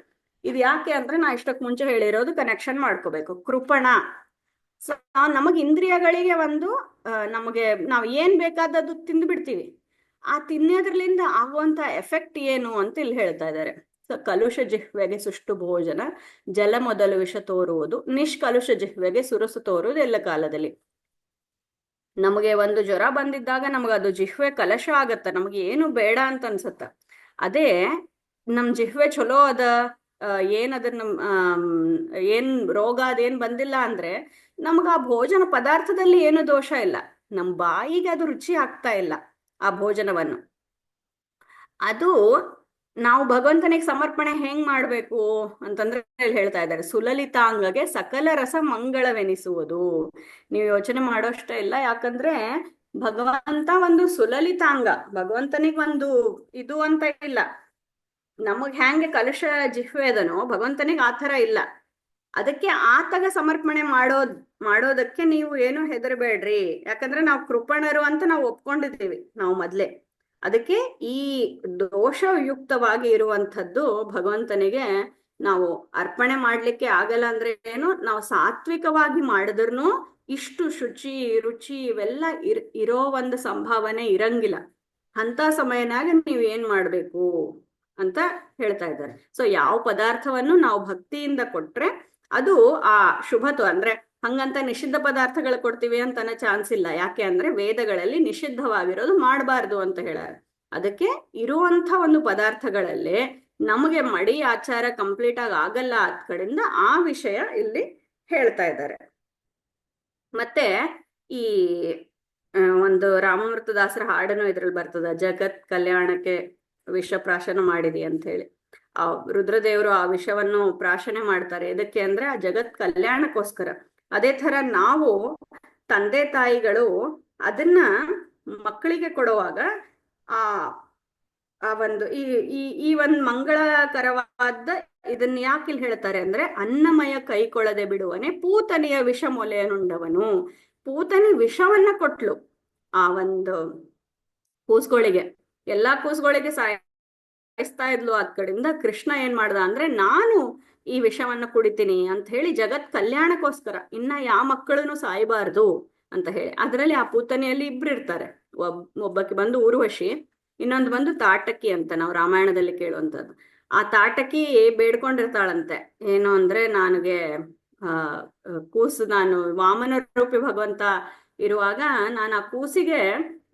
ಇದು ಯಾಕೆ ಅಂದ್ರೆ ನಾ ಇಷ್ಟಕ್ಕೆ ಮುಂಚೆ ಹೇಳಿರೋದು ಕನೆಕ್ಷನ್ ಮಾಡ್ಕೋಬೇಕು. ಕೃಪಣ, ಸೊ ನಮಗ್ ಇಂದ್ರಿಯಗಳಿಗೆ ಒಂದು ನಮಗೆ ನಾವು ಏನ್ ಬೇಕಾದದ್ದು ತಿಂದು ಬಿಡ್ತೀವಿ. ಆ ತಿನ್ನೋದ್ರಲಿಂದ ಆಗುವಂತ ಎಫೆಕ್ಟ್ ಏನು ಅಂತ ಇಲ್ಲಿ ಹೇಳ್ತಾ ಇದ್ದಾರೆ. ಸೊ ಕಲುಷ ಜಿಹ್ವೆಗೆ ಸುಷ್ಟು ಭೋಜನ, ಜಲ ಮೊದಲು ವಿಷ ತೋರುವುದು, ನಿಷ್ಕಲುಷ ಜಿಹ್ವೆಗೆ ಸುರಸು ತೋರುವುದು ಎಲ್ಲ ಕಾಲದಲ್ಲಿ. ನಮಗೆ ಒಂದು ಜ್ವರ ಬಂದಿದ್ದಾಗ ನಮಗದು ಜಿಹ್ವೆ ಕಲಶ ಆಗತ್ತ, ನಮಗೆ ಏನು ಬೇಡ ಅಂತ ಅನ್ಸತ್ತ. ಅದೇ ನಮ್ ಜಿಹ್ವೆ ಚಲೋ ಅದ, ಏನದನ್ನ ಏನ್ ರೋಗ ಅದೇನ್ ಬಂದಿಲ್ಲ ಅಂದ್ರೆ ನಮಗ ಆ ಭೋಜನ ಪದಾರ್ಥದಲ್ಲಿ ಏನು ದೋಷ ಇಲ್ಲ, ನಮ್ ಬಾಯಿಗೆ ಅದು ರುಚಿ ಆಗ್ತಾ ಇಲ್ಲ ಆ ಭೋಜನವನ್ನು. ಅದು ನಾವು ಭಗವಂತನಿಗೆ ಸಮರ್ಪಣೆ ಹೆಂಗ್ ಮಾಡ್ಬೇಕು ಅಂತಂದ್ರೆ ಹೇಳ್ತಾ ಇದ್ದಾರೆ, ಸುಲಲಿತಾಂಗಗೆ ಸಕಲ ರಸ ಮಂಗಳವೆನಿಸುವುದು. ನೀವು ಯೋಚನೆ ಮಾಡೋಷ್ಟೇ ಇಲ್ಲ, ಯಾಕಂದ್ರೆ ಭಗವಂತ ಒಂದು ಸುಲಲಿತಾಂಗ, ಭಗವಂತನಿಗೆ ಒಂದು ಇದು ಅಂತ ಇಲ್ಲ. ನಮಗ್ ಹೆಂಗೆ ಕಲುಷ ಜಿಹ್ವೆ ಅದನೋ ಭಗವಂತನಿಗೆ ಆ ಥರ ಇಲ್ಲ. ಅದಕ್ಕೆ ಆತಗ ಸಮರ್ಪಣೆ ಮಾಡೋದಕ್ಕೆ ನೀವು ಏನು ಹೆದರ್ಬೇಡ್ರಿ, ಯಾಕಂದ್ರೆ ನಾವು ಕೃಪಣರು ಅಂತ ನಾವು ಒಪ್ಕೊಂಡಿದ್ದೀವಿ ನಾವು ಮೊದ್ಲೇ. ಅದಕ್ಕೆ ಈ ದೋಷಯುಕ್ತವಾಗಿ ಇರುವಂಥದ್ದು ಭಗವಂತನಿಗೆ ನಾವು ಅರ್ಪಣೆ ಮಾಡ್ಲಿಕ್ಕೆ ಆಗಲ್ಲ. ಅಂದ್ರೆ ಏನು, ನಾವು ಸಾತ್ವಿಕವಾಗಿ ಮಾಡಿದ್ರೂ ಇಷ್ಟು ಶುಚಿ ರುಚಿ ಇವೆಲ್ಲ ಇರೋ ಒಂದು ಸಂಭಾವನೆ ಇರಂಗಿಲ್ಲ. ಅಂತ ಸಮಯನಾಗ ನೀವ್ ಏನ್ ಮಾಡ್ಬೇಕು ಅಂತ ಹೇಳ್ತಾ ಇದ್ದಾರೆ. ಸೊ ಯಾವ ಪದಾರ್ಥವನ್ನು ನಾವು ಭಕ್ತಿಯಿಂದ ಕೊಟ್ರೆ ಅದು ಆ ಶುಭತ್ವ, ಅಂದ್ರೆ ಹಂಗಂತ ನಿಷಿದ್ಧ ಪದಾರ್ಥಗಳು ಕೊಡ್ತೀವಿ ಅಂತ ಅನ್ನೋ ಚಾನ್ಸ್ ಇಲ್ಲ. ಯಾಕೆ ಅಂದ್ರೆ ವೇದಗಳಲ್ಲಿ ನಿಷಿದ್ಧವಾಗಿರೋದು ಮಾಡಬಾರ್ದು ಅಂತ ಹೇಳ್ಯಾರ. ಅದಕ್ಕೆ ಇರುವಂತ ಒಂದು ಪದಾರ್ಥಗಳಲ್ಲೇ ನಮಗೆ ಮಡಿ ಆಚಾರ ಕಂಪ್ಲೀಟ್ ಆಗಿ ಆಗಲ್ಲ ಆದ ಕಡೆಯಿಂದ ಆ ವಿಷಯ ಇಲ್ಲಿ ಹೇಳ್ತಾ ಇದ್ದಾರೆ. ಮತ್ತೆ ಈ ಒಂದು ರಾಮಮೂರ್ತದಾಸರ ಹಾಡನು ಇದ್ರಲ್ಲಿ ಬರ್ತದ, ಜಗತ್ ಕಲ್ಯಾಣಕ್ಕೆ ವಿಷ ಪ್ರಾಶನ ಮಾಡಿದಿ ಅಂತ ಹೇಳಿ. ಆ ರುದ್ರದೇವರು ಆ ವಿಷವನ್ನು ಪ್ರಾಶನೆ ಮಾಡ್ತಾರೆ. ಎದಕ್ಕೆ ಅಂದ್ರೆ ಆ ಜಗತ್ ಕಲ್ಯಾಣಕ್ಕೋಸ್ಕರ. ಅದೇ ತರ ನಾವು ತಂದೆ ತಾಯಿಗಳು ಅದನ್ನ ಮಕ್ಕಳಿಗೆ ಕೊಡುವಾಗ ಆ ಆ ಒಂದು ಈ ಈ ಈ ಒಂದು ಮಂಗಳಕರವಾದ ಇದನ್ನ ಯಾಕೆ ಇಲ್ಲಿ ಹೇಳ್ತಾರೆ ಅಂದ್ರೆ, ಅನ್ನಮಯ ಕೈಕೊಳ್ಳದೆ ಬಿಡುವನೆ ಪೂತನೆಯ ವಿಷ ಮೊಲೆಯನುಂಡವನು. ಪೂತನಿ ವಿಷವನ್ನ ಕೊಟ್ಲು ಆ ಒಂದು ಕೂಸ್ಗಳಿಗೆ, ಎಲ್ಲಾ ಕೂಸ್ಗಳಿಗೆ ಸಾಯಿಸ್ತಾ ಇದ್ಲು. ಅದ್ ಕಡೆಯಿಂದ ಕೃಷ್ಣ ಏನ್ ಮಾಡ್ದ ಅಂದ್ರೆ, ನಾನು ಈ ವಿಷವನ್ನ ಕುಡಿತೀನಿ ಅಂತ ಹೇಳಿ ಜಗತ್ ಕಲ್ಯಾಣಕ್ಕೋಸ್ಕರ, ಇನ್ನ ಯಾವ ಮಕ್ಕಳನ್ನು ಸಾಯಬಾರ್ದು ಅಂತ ಹೇಳಿ. ಅದರಲ್ಲಿ ಆ ಪೂತನೆಯಲ್ಲಿ ಇಬ್ರು ಇರ್ತಾರೆ, ಒಬ್ಬಕ್ಕೆ ಬಂದು ಊರ್ವಶಿ, ಇನ್ನೊಂದು ಬಂದು ತಾಟಕಿ ಅಂತ ನಾವು ರಾಮಾಯಣದಲ್ಲಿ ಕೇಳುವಂಥದ್ದು. ಆ ತಾಟಕಿ ಬೇಡ್ಕೊಂಡಿರ್ತಾಳಂತೆ, ಏನು ಅಂದ್ರೆ ನನಗೆ ಕೂಸು, ನಾನು ವಾಮನ ರೂಪಿ ಭಗವಂತ ಇರುವಾಗ ನಾನು ಆ ಕೂಸಿಗೆ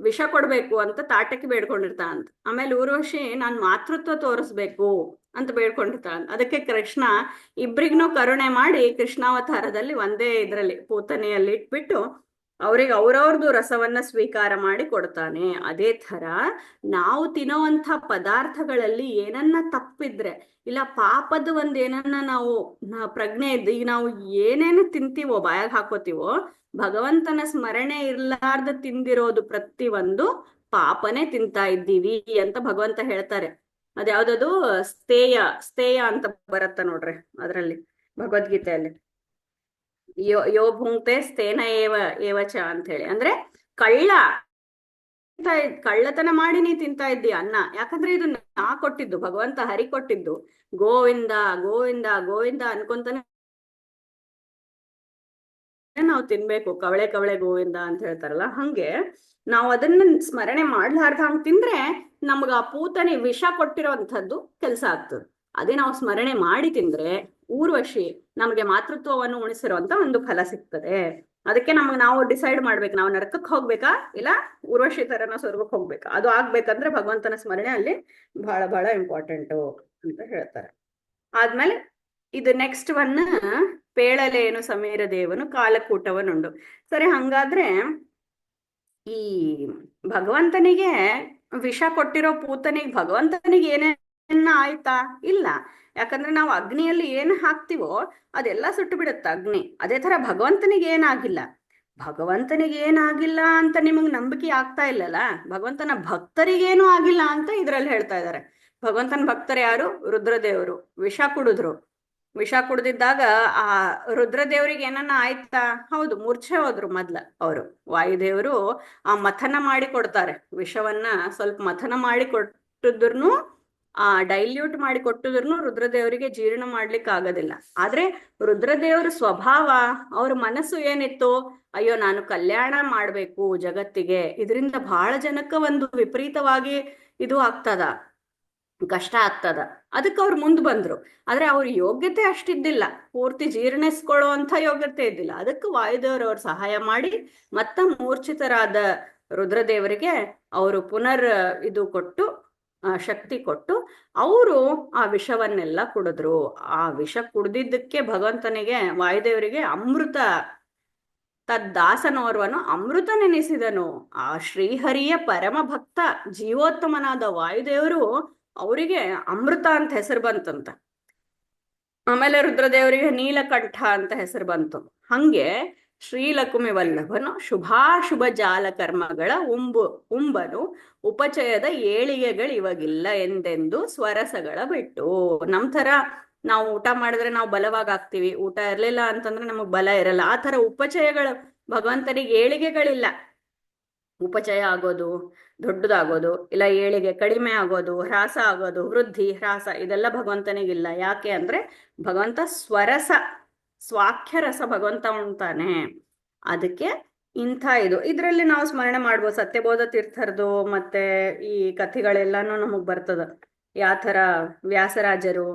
ವಿಷ ಕೊಡ್ಬೇಕು ಅಂತ ತಾಟಕಿ ಬೇಡ್ಕೊಂಡಿರ್ತಾಳಂತ. ಆಮೇಲೆ ಊರ್ವಶಿ ನಾನು ಮಾತೃತ್ವ ತೋರಿಸ್ಬೇಕು ಅಂತ ಬೇಡ್ಕೊಂಡಿರ್ತಾಳಂತ. ಅದಕ್ಕೆ ಕೃಷ್ಣ ಇಬ್ರಿಗೂ ಕರುಣೆ ಮಾಡಿ ಕೃಷ್ಣಾವತಾರದಲ್ಲಿ ಒಂದೇ ಇದ್ರಲ್ಲಿ ಪೂತನೆಯಲ್ಲಿ ಇಟ್ಬಿಟ್ಟು ಅವ್ರಿಗೆ ಅವ್ರವ್ರದ್ದು ರಸವನ್ನ ಸ್ವೀಕಾರ ಮಾಡಿ ಕೊಡ್ತಾನೆ. ಅದೇ ತರ ನಾವು ತಿನ್ನೋವಂಥ ಪದಾರ್ಥಗಳಲ್ಲಿ ಏನನ್ನ ತಪ್ಪಿದ್ರೆ, ಇಲ್ಲ ಪಾಪದ ಒಂದ್ ಏನನ್ನ ನಾವು ಪ್ರಜ್ಞೆ ಇದ್ದು, ಈಗ ನಾವು ಏನೇನು ತಿಂತೀವೋ ಬಾಯಾಗ ಹಾಕೋತೀವೋ, ಭಗವಂತನ ಸ್ಮರಣೆ ಇರ್ಲಾರ್ದ ತಿಂದಿರೋದು ಪ್ರತಿ ಒಂದು ಪಾಪನೇ ತಿಂತಾ ಇದ್ದೀವಿ ಅಂತ ಭಗವಂತ ಹೇಳ್ತಾರೆ. ಅದ್ಯಾವ್ದದು ಸ್ಥೇಯ ಅಂತ ಬರತ್ತ ನೋಡ್ರಿ ಅದ್ರಲ್ಲಿ ಭಗವದ್ಗೀತೆಯಲ್ಲಿ, ಯೋ ಭುಂಕ್ತೆ ಸ್ಥೇನ ಏವಚ ಅಂತ ಹೇಳಿ. ಅಂದ್ರೆ ಕಳ್ಳತನ ಮಾಡಿ ನೀ ತಿಂತಾ ಇದ್ದಿ ಅನ್ನ, ಯಾಕಂದ್ರೆ ಇದು ನಾ ಕೊಟ್ಟಿದ್ದು, ಭಗವಂತ ಹರಿ ಕೊಟ್ಟಿದ್ದು. ಗೋವಿಂದ ಗೋವಿಂದ ಗೋವಿಂದ ಅನ್ಕೊಂತಾನೆ ನಾವು ತಿನ್ಬೇಕು, ಕವಳೆ ಕವಳೆ ಗೋವಿಂದ ಅಂತ ಹೇಳ್ತಾರಲ್ಲ, ಹಂಗೆ ನಾವು ಅದನ್ನ ಸ್ಮರಣೆ ಮಾಡ್ಲಾರ್ದ ಹಂಗ್ ತಿಂದ್ರೆ ನಮ್ಗ ಆ ಪೂತನೆ ವಿಷ ಕೊಟ್ಟಿರೋಂಥದ್ದು ಕೆಲ್ಸ ಆಗ್ತದೆ. ಅದೇ ನಾವು ಸ್ಮರಣೆ ಮಾಡಿ ತಿಂದ್ರೆ ಊರ್ವಶಿ ನಮ್ಗೆ ಮಾತೃತ್ವವನ್ನು ಉಣಿಸಿರುವಂತ ಒಂದು ಫಲ ಸಿಗ್ತದೆ. ಅದಕ್ಕೆ ನಾವು ಡಿಸೈಡ್ ಮಾಡ್ಬೇಕು, ನಾವು ನರಕಕ್ಕೆ ಹೋಗ್ಬೇಕಾ ಇಲ್ಲ ಊರ್ವಶಿ ತರನ ಸ್ವರ್ಗಕ್ಕೆ ಹೋಗ್ಬೇಕಾ. ಅದು ಆಗ್ಬೇಕಂದ್ರೆ ಭಗವಂತನ ಸ್ಮರಣೆ ಅಲ್ಲಿ ಬಹಳ ಬಹಳ ಇಂಪಾರ್ಟೆಂಟು ಅಂತ ಹೇಳ್ತಾರೆ. ಆದ್ಮೇಲೆ ಇದು ನೆಕ್ಸ್ಟ್ ಒನ್, ಪೇಳಲೇನು ಸಮೀರ ದೇವನು ಕಾಲಕೂಟವನುಂಡು. ಸರಿ, ಹಂಗಾದ್ರೆ ಈ ಭಗವಂತನಿಗೆ ವಿಷ ಕೊಟ್ಟಿರೋ ಪೂತನಿಗೆ ಭಗವಂತನಿಗೆ ಏನೇನ ಆಯ್ತಾ? ಇಲ್ಲ. ಯಾಕಂದ್ರೆ ನಾವು ಅಗ್ನಿಯಲ್ಲಿ ಏನು ಹಾಕ್ತಿವೋ ಅದೆಲ್ಲ ಸುಟ್ಟು ಬಿಡುತ್ತ ಅಗ್ನಿ. ಅದೇ ತರ ಭಗವಂತನಿಗೆ ಏನಾಗಿಲ್ಲ. ಭಗವಂತನಿಗೆ ಏನಾಗಿಲ್ಲ ಅಂತ ನಿಮಗ್ ನಂಬಿಕೆ ಆಗ್ತಾ ಇಲ್ಲಲ್ಲ, ಭಗವಂತನ ಭಕ್ತರಿಗೇನು ಆಗಿಲ್ಲ ಅಂತ ಇದ್ರಲ್ಲಿ ಹೇಳ್ತಾ ಇದ್ದಾರೆ. ಭಗವಂತನ ಭಕ್ತರು ಯಾರು? ರುದ್ರದೇವರು ವಿಷ ಕುಡಿದ್ರು, ವಿಷ ಕುಡ್ದಿದ್ದಾಗ ಆ ರುದ್ರದೇವರಿಗೆ ಏನನ್ನ ಆಯ್ತಾ? ಹೌದು, ಮೂರ್ಛೆ ಹೋದ್ರು ಮೊದ್ಲ ಅವರು. ವಾಯುದೇವರು ಆ ಮಥನ ಮಾಡಿ ಕೊಡ್ತಾರೆ ವಿಷವನ್ನ. ಸ್ವಲ್ಪ ಮಥನ ಮಾಡಿ ಕೊಟ್ಟಿದ್ರು, ಆ ಡೈಲ್ಯೂಟ್ ಮಾಡಿ ಕೊಟ್ಟಿದ್ರು ರುದ್ರದೇವರಿಗೆ ಜೀರ್ಣ ಮಾಡ್ಲಿಕ್ಕೆ ಆಗೋದಿಲ್ಲ. ಆದ್ರೆ ರುದ್ರದೇವರ ಸ್ವಭಾವ, ಅವ್ರ ಮನಸ್ಸು ಏನಿತ್ತು, ಅಯ್ಯೋ ನಾನು ಕಲ್ಯಾಣ ಮಾಡ್ಬೇಕು ಜಗತ್ತಿಗೆ, ಇದರಿಂದ ಬಹಳ ಜನಕ್ಕ ಒಂದು ವಿಪರೀತವಾಗಿ ಇದು ಆಗ್ತದ, ಕಷ್ಟ ಆಗ್ತದ. ಅದಕ್ಕೆ ಅವ್ರು ಮುಂದ್ ಬಂದ್ರು. ಆದ್ರೆ ಅವ್ರ ಯೋಗ್ಯತೆ ಅಷ್ಟಿದ್ದಿಲ್ಲ, ಪೂರ್ತಿ ಜೀರ್ಣಿಸ್ಕೊಳ್ಳೋ ಅಂತ ಯೋಗ್ಯತೆ ಇದ್ದಿಲ್ಲ. ಅದಕ್ಕೆ ವಾಯುದೇವರು ಅವ್ರ ಸಹಾಯ ಮಾಡಿ ಮತ್ತ ಮೂರ್ಛಿತರಾದ ರುದ್ರದೇವರಿಗೆ ಅವರು ಪುನರ್ ಇದು ಕೊಟ್ಟು, ಶಕ್ತಿ ಕೊಟ್ಟು ಅವರು ಆ ವಿಷವನ್ನೆಲ್ಲ ಕುಡಿದ್ರು. ಆ ವಿಷ ಕುಡ್ದಿದ್ದಕ್ಕೆ ಭಗವಂತನಿಗೆ, ವಾಯುದೇವರಿಗೆ ಅಮೃತ, ತದ್ದಾಸನೋರ್ವನು ಅಮೃತ ನೆನೆಸಿದನು. ಆ ಶ್ರೀಹರಿಯ ಪರಮ ಭಕ್ತ ಜೀವೋತ್ತಮನಾದ ವಾಯುದೇವರು ಅವರಿಗೆ ಅಮೃತ ಅಂತ ಹೆಸರು ಬಂತಂತ. ಆಮೇಲೆ ರುದ್ರದೇವರಿಗೆ ನೀಲಕಂಠ ಅಂತ ಹೆಸರು ಬಂತು. ಹಂಗೆ ಶ್ರೀಲಕುಮಿ ವಲ್ಲಭನು ಶುಭಾಶುಭ ಜಾಲ ಕರ್ಮಗಳ ಉಂಬನು ಉಪಚಯದ ಏಳಿಗೆಗಳು ಇವಾಗಿಲ್ಲ ಎಂದೆಂದು ಸ್ವರಸಗಳ ಬಿಟ್ಟು. ನಮ್ ಥರ ನಾವು ಊಟ ಮಾಡಿದ್ರೆ ನಾವು ಬಲವಾಗ್ತೀವಿ, ಊಟ ಇರ್ಲಿಲ್ಲ ಅಂತಂದ್ರೆ ನಮಗ್ ಬಲ ಇರಲ್ಲ. ಆ ತರ ಉಪಚಯಗಳು ಭಗವಂತನಿಗೆ ಏಳಿಗೆಗಳಿಲ್ಲ. ಉಪಚಯ ಆಗೋದು, ದೊಡ್ಡದಾಗೋದು, ಇಲ್ಲ ಏಳಿಗೆ ಕಡಿಮೆ ಆಗೋದು, ಹ್ರಾಸ ಆಗೋದು, ವೃದ್ಧಿ ಹ್ರಾಸ, ಇದೆಲ್ಲ ಭಗವಂತನಿಗಿಲ್ಲ. ಯಾಕೆ ಅಂದ್ರೆ ಭಗವಂತ ಸ್ವರಸ, ಸ್ವಾಖ್ಯರಸ ಭಗವಂತ ಉಂಟಾನೆ. ಅದಕ್ಕೆ ಇಂಥ ಇದರಲ್ಲಿ ನಾವು ಸ್ಮರಣೆ ಮಾಡ್ಬೋದು. ಸತ್ಯಬೋಧ ತೀರ್ಥರದು ಮತ್ತೆ ಈ ಕಥೆಗಳೆಲ್ಲಾನು ನಮಗ್ ಬರ್ತದ. ಯಾವ ಥರ ವ್ಯಾಸರಾಜರು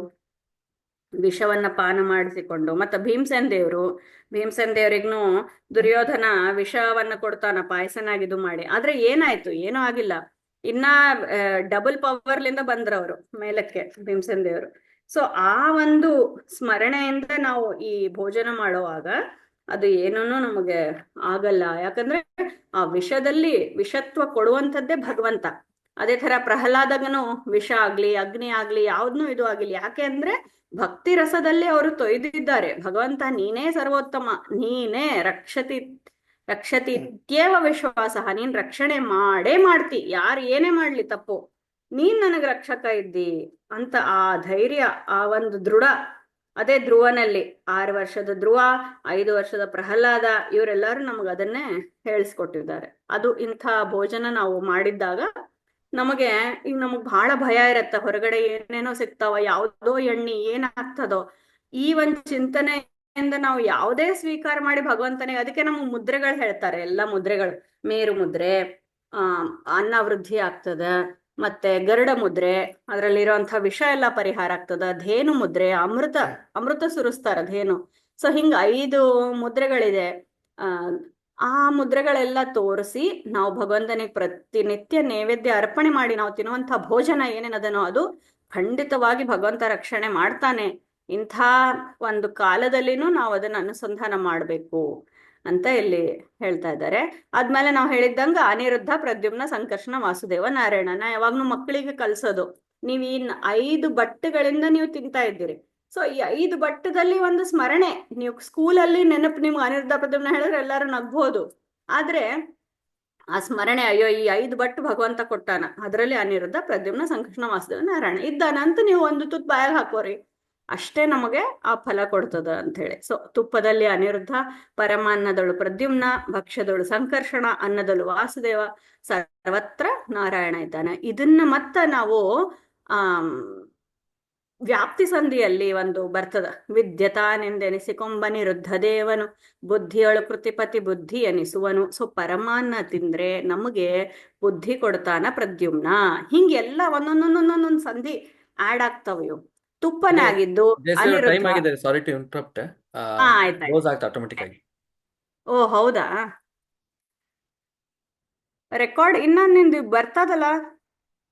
ವಿಷವನ್ನ ಪಾನ ಮಾಡಿಸಿಕೊಂಡು, ಮತ್ತೆ ಭೀಮಸೇನ್ ದೇವ್ರಿಗ್ನು ದುರ್ಯೋಧನ ವಿಷವನ್ನ ಕೊಡ್ತಾನ ಪಾಯಸನಾಗಿದು ಮಾಡಿ. ಆದ್ರೆ ಏನಾಯ್ತು? ಏನೂ ಆಗಿಲ್ಲ. ಇನ್ನ ಡಬಲ್ ಪವರ್ಲಿಂದ ಬಂದ್ರವ್ರು ಮೇಲಕ್ಕೆ ಭೀಮಸೇನ್ ದೇವರು. ಸೊ ಆ ಒಂದು ಸ್ಮರಣೆಯಿಂದ ನಾವು ಈ ಭೋಜನ ಮಾಡುವಾಗ ಅದು ಏನೂ ನಮಗೆ ಆಗಲ್ಲ. ಯಾಕಂದ್ರೆ ಆ ವಿಷದಲ್ಲಿ ವಿಷತ್ವ ಕೊಡುವಂಥದ್ದೇ ಭಗವಂತ. ಅದೇ ತರ ಪ್ರಹ್ಲಾದಗನು ವಿಷ ಆಗ್ಲಿ ಅಗ್ನಿ ಆಗ್ಲಿ ಯಾವ್ದನ್ನೂ ಇದು ಆಗಿಲ್ಲ. ಯಾಕೆ ಅಂದ್ರೆ ಭಕ್ತಿ ರಸದಲ್ಲಿ ಅವರು ತೊಯ್ದಿದ್ದಾರೆ. ಭಗವಂತ ನೀನೇ ಸರ್ವೋತ್ತಮ, ನೀನೇ ರಕ್ಷತಿ ಇತ್ಯೇವ ವಿಶ್ವಾಸ, ನೀನ್ ರಕ್ಷಣೆ ಮಾಡೇ ಮಾಡ್ತಿ, ಯಾರು ಏನೇ ಮಾಡ್ಲಿ ತಪ್ಪು, ನೀನ್ ನನಗ್ ರಕ್ಷಕ ಇದ್ದಿ ಅಂತ ಆ ಧೈರ್ಯ, ಆ ಒಂದು ದೃಢ, ಅದೇ ಧ್ರುವನಲ್ಲಿ 6 ವರ್ಷದ ಧ್ರುವ, 5 ವರ್ಷದ ಪ್ರಹ್ಲಾದ, ಇವರೆಲ್ಲರೂ ನಮಗ್ ಅದನ್ನೇ ಹೇಳಿಸ್ಕೊಟ್ಟಿದ್ದಾರೆ. ಅದು ಇಂಥ ಭೋಜನ ನಾವು ಮಾಡಿದ್ದಾಗ ನಮಗೆ ಈಗ ನಮಗ್ ಬಹಳ ಭಯ ಇರತ್ತ, ಹೊರಗಡೆ ಏನೇನೋ ಸಿಗ್ತಾವ, ಯಾವ್ದೋ ಎಣ್ಣೆ ಏನಾಗ್ತದೋ, ಈ ಒಂದ್ ಚಿಂತನೆಯಿಂದ ನಾವು ಯಾವುದೇ ಸ್ವೀಕಾರ ಮಾಡಿ ಭಗವಂತನಿಗೆ, ಅದಕ್ಕೆ ನಮಗ್ ಮುದ್ರೆಗಳು ಹೇಳ್ತಾರೆ. ಎಲ್ಲ ಮುದ್ರೆಗಳು, ಮೇರು ಮುದ್ರೆ, ಅನ್ನ ವೃದ್ಧಿ ಆಗ್ತದ, ಮತ್ತೆ ಗರುಡ ಮುದ್ರೆ, ಅದ್ರಲ್ಲಿರುವಂಥ ವಿಷ ಎಲ್ಲ ಪರಿಹಾರ ಆಗ್ತದ. ಧೇನು ಮುದ್ರೆ, ಅಮೃತ ಸುರಿಸ್ತಾರ ಧೇನು. ಸೊ ಹಿಂಗ 5 ಮುದ್ರೆಗಳಿದೆ. ಆ ಮುದ್ರೆಗಳೆಲ್ಲ ತೋರಿಸಿ ನಾವು ಭಗವಂತನಿಗೆ ಪ್ರತಿನಿತ್ಯ ನೈವೇದ್ಯ ಅರ್ಪಣೆ ಮಾಡಿ ನಾವು ತಿನ್ನುವಂಥ ಭೋಜನ ಏನೇನದನೋ ಅದು ಖಂಡಿತವಾಗಿ ಭಗವಂತ ರಕ್ಷಣೆ ಮಾಡ್ತಾನೆ. ಇಂಥ ಒಂದು ಕಾಲದಲ್ಲಿನೂ ನಾವು ಅದನ್ನ ಅನುಸಂಧಾನ ಮಾಡಬೇಕು ಅಂತ ಇಲ್ಲಿ ಹೇಳ್ತಾ ಇದ್ದಾರೆ. ಆದ್ಮೇಲೆ ನಾವು ಹೇಳಿದ್ದಂಗ ಅನಿರುದ್ಧ, ಪ್ರದ್ಯುಮ್ನ, ಸಂಕರ್ಷಣ, ವಾಸುದೇವ, ನಾರಾಯಣನ ಯಾವಾಗ್ಲೂ ಮಕ್ಕಳಿಗೆ ಕಲ್ಸೋದು. ನೀವು ಈ 5 ಬಟ್ಟೆಗಳಿಂದ ನೀವು ತಿಂತಾ ಇದ್ದೀರಿ. ಸೊ ಈ 5 ಬಟ್ಟದಲ್ಲಿ ಒಂದು ಸ್ಮರಣೆ, ನೀವು ಸ್ಕೂಲಲ್ಲಿ ನೆನಪು, ನಿಮ್ಗೆ ಅನಿರುದ್ಧ ಪ್ರದ್ಯುಮ್ನ ಹೇಳಿದ್ರೆ ಎಲ್ಲರೂ ನಗ್ಬೋದು. ಆದ್ರೆ ಆ ಸ್ಮರಣೆ, ಅಯ್ಯೋ ಈ 5 ಬಟ್ಟು ಭಗವಂತ ಕೊಟ್ಟಾನ, ಅದರಲ್ಲಿ ಅನಿರುದ್ಧ, ಪ್ರದ್ಯುಮ್ನ, ಸಂಕರ್ಷಣ, ವಾಸುದೇವ, ನಾರಾಯಣ ಇದ್ದಾನ ಅಂತ ನೀವು ಒಂದು ತುತ್ತು ಬಾಯಾಗ ಹಾಕೋರಿ, ಅಷ್ಟೇ ನಮಗೆ ಆ ಫಲ ಕೊಡ್ತದ ಅಂತ ಹೇಳಿ. ಸೊ ತುಪ್ಪದಲ್ಲಿ ಅನಿರುದ್ಧ, ಪರಮಾನ್ನದಳು ಪ್ರದ್ಯುಮ್ನ, ಭಕ್ಷ್ಯದಳು ಸಂಕರ್ಷಣ, ಅನ್ನದಳು ವಾಸುದೇವ, ಸರ್ವತ್ರ ನಾರಾಯಣ ಇದ್ದಾನೆ. ಇದನ್ನ ಮತ್ತ ನಾವು ವ್ಯಾಪ್ತಿ ಸಂಧಿಯಲ್ಲಿ ಒಂದು ಬರ್ತದ, ವಿದ್ಯತಾನೆಂದೆನಿಸಿಕೊಂಬನಿರುದ್ಧ ದೇವನು ಬುದ್ಧಿಯೊಳು ಕೃತಿಪತಿ ಬುದ್ಧಿ ಎನಿಸುವನು. ಸೊ ಪರಮಾನ್ನ ತಿಂದ್ರೆ ನಮಗೆ ಬುದ್ಧಿ ಕೊಡ್ತಾನ ಪ್ರದ್ಯುಮ್ನ. ಹಿಂಗೆಲ್ಲ ಒಂದೊಂದೊಂದೊಂದೊಂದೊಂದು ಸಂಧಿ ಆಡ್ ಆಗ್ತಾವ. ಇವು ತುಪ್ಪನೇ ಆಗಿದ್ದು ಅನಿರುದ್ಧ. Sorry to interrupt. ಆಯ್ತಾಯ್ತು. ಆಟೋಮೆಟಿಕ್ ಆಗಿ. ಓ ಹೌದಾ? ರೆಕಾರ್ಡ್ ಇನ್ನ ನಿಂದು ಬರ್ತದಲ್ಲ?